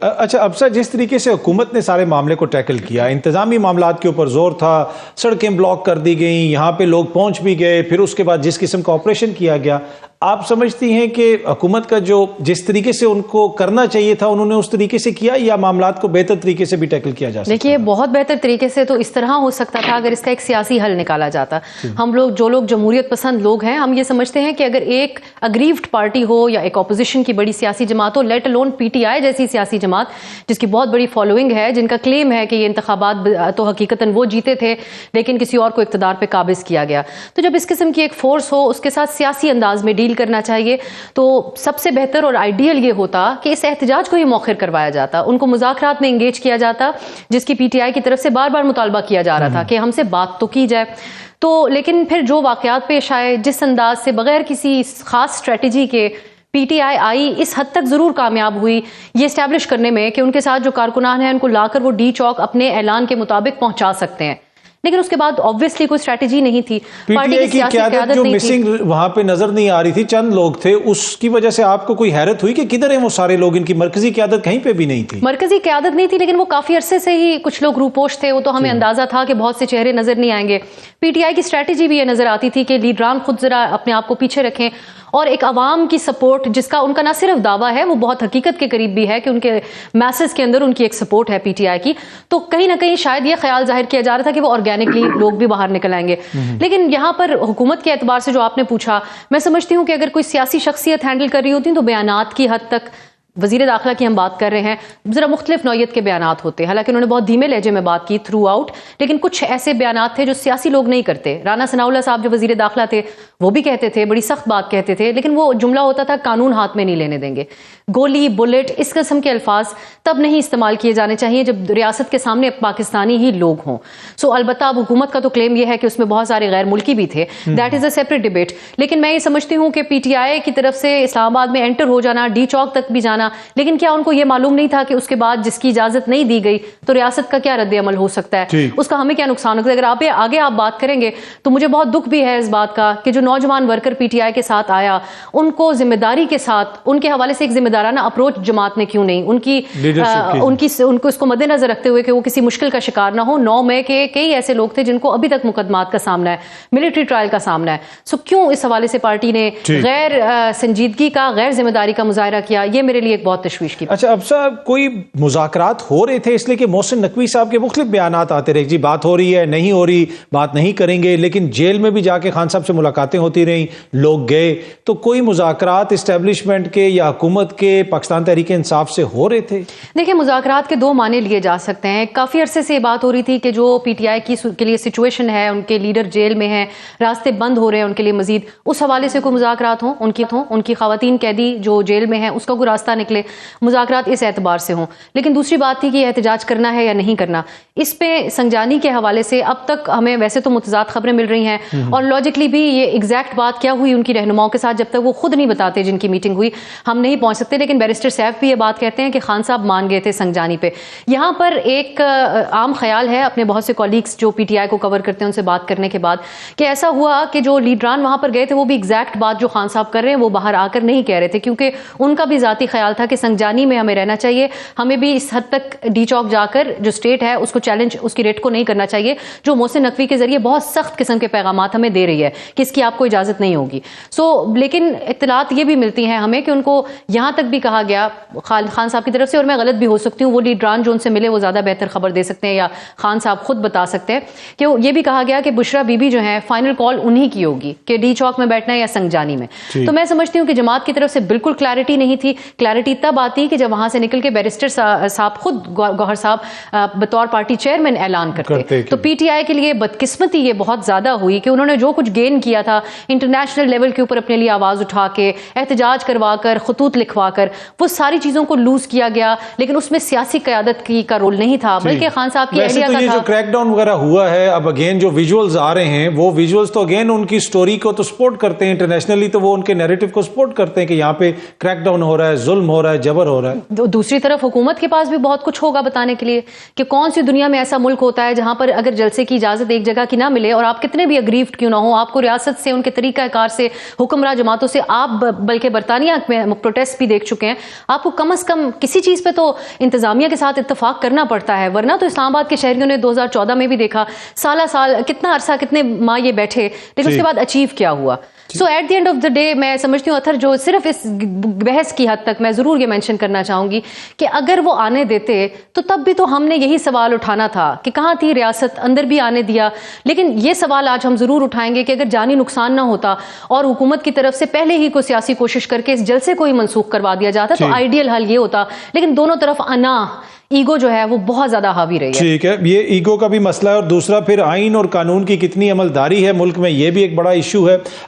اچھا افسر، جس طریقے سے حکومت نے سارے معاملے کو ٹیکل کیا، انتظامی معاملات کے اوپر زور تھا، سڑکیں بلاک کر دی گئیں، یہاں پہ لوگ پہنچ بھی گئے، پھر اس کے بعد جس قسم کا آپریشن کیا گیا، آپ سمجھتی ہیں کہ حکومت کا جو جس طریقے سے ان کو کرنا چاہیے تھا انہوں نے اس طریقے سے کیا، یا معاملات کو بہتر طریقے سے بھی ٹیکل کیا جا سکتا؟ دیکھیے، بہت بہتر طریقے سے تو اس طرح ہو سکتا تھا اگر اس کا ایک سیاسی حل نکالا جاتا۔ ہم لوگ جو لوگ جمہوریت پسند لوگ ہیں، ہم یہ سمجھتے ہیں کہ اگر ایک اگریوڈ پارٹی ہو یا ایک اپوزیشن کی بڑی سیاسی جماعت ہو، let alone P T I جیسی سیاسی جماعت جس کی بہت بڑی فالوئنگ ہے، جن کا کلیم ہے کہ یہ انتخابات تو حقیقتاً وہ جیتے تھے لیکن کسی اور کو اقتدار پہ قابض کیا گیا، تو جب اس قسم کی ایک فورس ہو اس کے ساتھ سیاسی انداز میں ڈیل کرنا چاہیے، تو سب سے بہتر اور آئیڈیل یہ ہوتا کہ اس احتجاج کو ہی مؤخر کروایا جاتا، ان کو مذاکرات میں انگیج کیا جاتا، جس کی پی ٹی آئی کی طرف سے بار بار مطالبہ کیا جا رہا تھا کہ ہم سے بات تو کی جائے۔ تو لیکن پھر جو واقعات پیش آئے، جس انداز سے بغیر کسی خاص اسٹریٹجی کے پی ٹی آئی اس حد تک ضرور کامیاب ہوئی یہ اسٹیبلش کرنے میں کہ ان کے ساتھ جو کارکنان ہیں ان کو لا کر وہ ڈی چوک اپنے اعلان کے مطابق پہنچا سکتے ہیں، لیکن اس کے بعد obviously کوئی اسٹریٹجی نہیں تھی، پارٹی کی سیاسی قیادت جو نہیں تھی۔ مسنگ وہاں پہ نظر نہیں آ رہی تھی، چند لوگ تھے، اس کی وجہ سے آپ کو کوئی حیرت ہوئی کہ کدھر ہیں وہ سارے لوگ؟ ان کی مرکزی قیادت کہیں پہ بھی نہیں تھی۔ مرکزی قیادت نہیں تھی، لیکن وہ کافی عرصے سے ہی کچھ لوگ روپوش تھے، وہ تو ہمیں اندازہ تھا کہ بہت سے چہرے نظر نہیں آئیں گے۔ پی ٹی آئی کی اسٹریٹجی بھی یہ نظر آتی تھی کہ لیڈران خود ذرا اپنے آپ کو پیچھے رکھیں، اور ایک عوام کی سپورٹ جس کا ان کا نہ صرف دعویٰ ہے، وہ بہت حقیقت کے قریب بھی ہے کہ ان کے میسز کے اندر ان کی ایک سپورٹ ہے پی ٹی آئی کی، تو کہیں نہ کہیں شاید یہ خیال ظاہر کیا جا رہا تھا کہ وہ آرگینکلی لوگ بھی باہر نکل آئیں گے۔ لیکن یہاں پر حکومت کے اعتبار سے جو آپ نے پوچھا، میں سمجھتی ہوں کہ اگر کوئی سیاسی شخصیت ہینڈل کر رہی ہوتی تو بیانات کی حد تک، وزیر داخلہ کی ہم بات کر رہے ہیں، ذرا مختلف نوعیت کے بیانات ہوتے، حالانکہ انہوں نے بہت دھیمے لہجے میں بات کی تھرو آؤٹ، لیکن کچھ ایسے بیانات تھے جو سیاسی لوگ نہیں کرتے۔ رانا ثناء اللہ صاحب جو وزیر داخلہ تھے وہ بھی کہتے تھے، بڑی سخت بات کہتے تھے، لیکن وہ جملہ ہوتا تھا قانون ہاتھ میں نہیں لینے دیں گے۔ گولی، بلٹ، اس قسم کے الفاظ تب نہیں استعمال کیے جانے چاہیے جب ریاست کے سامنے پاکستانی ہی لوگ ہوں۔ البتہ اب حکومت کا تو کلیم یہ ہے کہ اس میں بہت سارے غیر ملکی بھی تھے، that is a separate debate, لیکن میں یہ سمجھتی ہوں کہ پی ٹی آئی کی طرف سے اسلام آباد میں انٹر ہو جانا، ڈی چوک تک بھی جانا، لیکن کیا ان کو یہ معلوم نہیں تھا کہ اس کے بعد جس کی اجازت نہیں دی گئی تو ریاست کا کیا رد عمل ہو سکتا ہے، اس کا ہمیں کیا نقصان ہوگا؟ اگر آگے آپ بات کریں گے تو مجھے بہت دکھ بھی ہے اس بات کا کہ جو نوجوان ورکر پی ٹی آئی کے ساتھ آیا، ان کو ذمہ داری کے ساتھ ان کے حوالے سے ایک ذمہ دارانہ اپروچ جماعت نے کیوں نہیں، ان کو اس کو مد نظر رکھتے ہوئے کہ وہ کسی مشکل کا شکار نہ ہو۔ 9 مئی کے کئی ایسے لوگ تھے جن کو ابھی تک مقدمات کا سامنا ہے، ملٹری ٹرائل کا سامنا ہے، کیوں اس حوالے سے پارٹی نے غیر سنجیدگی کا، غیر ذمہ داری کا مظاہرہ کیا؟ یہ میرے لیے ایک بہت تشویش کی۔ اچھا اب صاحب، کوئی مذاکرات ہو رہے تھے؟ اس لیے کہ محسن نقوی صاحب کے مختلف بیانات آتے رہے، جی بات ہو رہی ہے، نہیں ہو رہی، بات نہیں کریں گے، لیکن جیل میں بھی جا کے خان صاحب سے ملاقاتیں ہوتی رہیں، لوگ گئے، تو کوئی مذاکرات اسٹیبلشمنٹ کے یا حکومت کے پاکستان تحریک انصاف سے ہو رہے تھے؟ دیکھیں، مذاکرات کے دو معنی لیے جا سکتے ہیں۔ کافی عرصے سے یہ بات ہو رہی تھی کہ جو پی ٹی آئی کے لیے سچویشن ہے، ان کے لیڈر جیل میں ہیں، راستے بند ہو رہے ہیں ان کے لیے، مزید اس حوالے سے کوئی مذاکرات ہوں، ان کی خواتین قیدی جو جیل میں ہیں اس کا کوئی راستہ نکلے، مذاکرات اس اعتبار سے ہوں۔ لیکن دوسری بات تھی کہ یہ احتجاج کرنا ہے یا نہیں کرنا۔ اس پہ سنجانی کے حوالے سے اب تک ہمیں ویسے تو متضاد خبریں مل رہی ہیں، اور لاجکلی بھی یہ ایگزیکٹ بات کیا ہوئی ان کی رہنماؤں کے ساتھ جب تک وہ خود نہیں بتاتے جن کی میٹنگ ہوئی ہم نہیں پہنچ سکتے، لیکن بیرسٹر سیف بھی یہ بات کہتے ہیں کہ خان صاحب مان گئے تھے سنجانی پہ۔ یہاں پر ایک عام خیال ہے اپنے بہت سے کولیگز جو پی ٹی آئی کو کور کرتے ہیں ان سے بات کرنے کے بعد کہ ایسا ہوا کہ جو لیڈران وہاں پر گئے تھے وہ بھی ایگزیکٹ بات جو خان صاحب کر رہے ہیں وہ باہر آ کر نہیں کہہ رہے تھے، کیونکہ ان کا بھی ذاتی خیال تھا کہ سنجانی میں ہمیں رہنا چاہیے، ہمیں بھی اس حد تک ڈی چوک جا کر جو اسٹیٹ ہے اس کو چیلنج، اس کی ریٹ کو نہیں کرنا چاہیے جو محسن نقوی کے ذریعے بہت سخت قسم کے پیغامات ہمیں دے رہی ہے کہ اس کی آپ کو اجازت نہیں ہوگی۔ لیکن اطلاعات یہ بھی ملتی ہیں ہمیں کہ ان کو یہاں تک بھی کہا گیا خان صاحب کی طرف سے، اور میں غلط بھی ہو سکتی ہوں، وہ لیڈران جو ان سے ملے وہ زیادہ بہتر خبر دے سکتے ہیں یا خان صاحب خود بتا سکتے ہیں، کہ یہ بھی کہا گیا کہ بشرا بی بی جو ہیں فائنل کال انہی کی ہوگی کہ ڈی چوک میں بیٹھنا ہے یا سنجانی میں۔ تو میں سمجھتی ہوں کہ جماعت کی طرف سے بالکل کلیئرٹی نہیں تھی۔ کلیئرٹی تب آتی کہ جب وہاں سے نکل کے بیرسٹر صاحب خود گوہر صاحب بطور پارٹی چیئرمین اعلان کرتے۔ تو پی ٹی آئی کے لیے بدقسمتی یہ بہت زیادہ ہوئی کہ انہوں نے جو کچھ گین کیا تھا انٹرنیشنل لیول کے اوپر اپنے لیے آواز اٹھا کے، احتجاج کروا کر، خطوط لکھوا کر، وہ ساری چیزوں کو لوز کیا گیا، لیکن اس میں سیاسی قیادت کا رول نہیں تھا، بلکہ خان صاحب کی ایڈیا کا تھا۔ یہ جو کریک ڈاؤن وغیرہ ہوا ہے، اب اگین جو ویژولز آ رہے ہیں وہ ویژولز تو اگین ان کی سٹوری کو تو سپورٹ کرتے ہیں، انٹرنیشنلی تو وہ ان کے نیریٹو کو سپورٹ کرتے ہیں کہ یہاں پہ کریک ڈاؤن ہو رہا ہے، ظلم ظلم ہو رہا ہے, جبر ہو رہا ہے. دوسری طرف حکومت کے پاس بھی بہت کچھ ہوگا بتانے کے لیے کہ کون سی دنیا میں ایسا ملک ہوتا ہے جہاں پر اگر جلسے کی اجازت ایک جگہ کی نہ ملے اور آپ کتنے بھی اگریوڈ کیوں نہ ہو, آپ کو ریاست سے, ان کے طریقہ کار سے, حکمراں جماعتوں سے, آپ بلکہ برطانیہ میں پروٹیسٹ بھی دیکھ چکے ہیں, آپ کو کم از کم کسی چیز پہ تو انتظامیہ کے ساتھ اتفاق کرنا پڑتا ہے. ورنہ تو اسلام آباد کے شہریوں نے 2014 میں بھی دیکھا, سالہ سال کتنا عرصہ کتنے ماہ یہ بیٹھے, لیکن اس کے بعد اچیو کیا ہوا. So at the end of the day میں سمجھتی ہوں اطہر, جو صرف اس بحث کی حد تک میں ضرور یہ مینشن کرنا چاہوں گی کہ اگر وہ آنے دیتے تو تب بھی تو ہم نے یہی سوال اٹھانا تھا کہ کہاں تھی ریاست, اندر بھی آنے دیا. لیکن یہ سوال آج ہم ضرور اٹھائیں گے کہ اگر جانی نقصان نہ ہوتا اور حکومت کی طرف سے پہلے ہی کوئی سیاسی کوشش کر کے اس جلسے کو ہی منسوخ کروا دیا جاتا تو آئیڈیل حل یہ ہوتا. لیکن دونوں طرف انا, ایگو جو ہے وہ بہت زیادہ حاوی رہی ہے. ٹھیک ہے, یہ ایگو کا بھی مسئلہ ہے, اور دوسرا پھر آئین اور قانون کی کتنی عملداری ہے ملک میں, یہ بھی ایک بڑا ایشو ہے.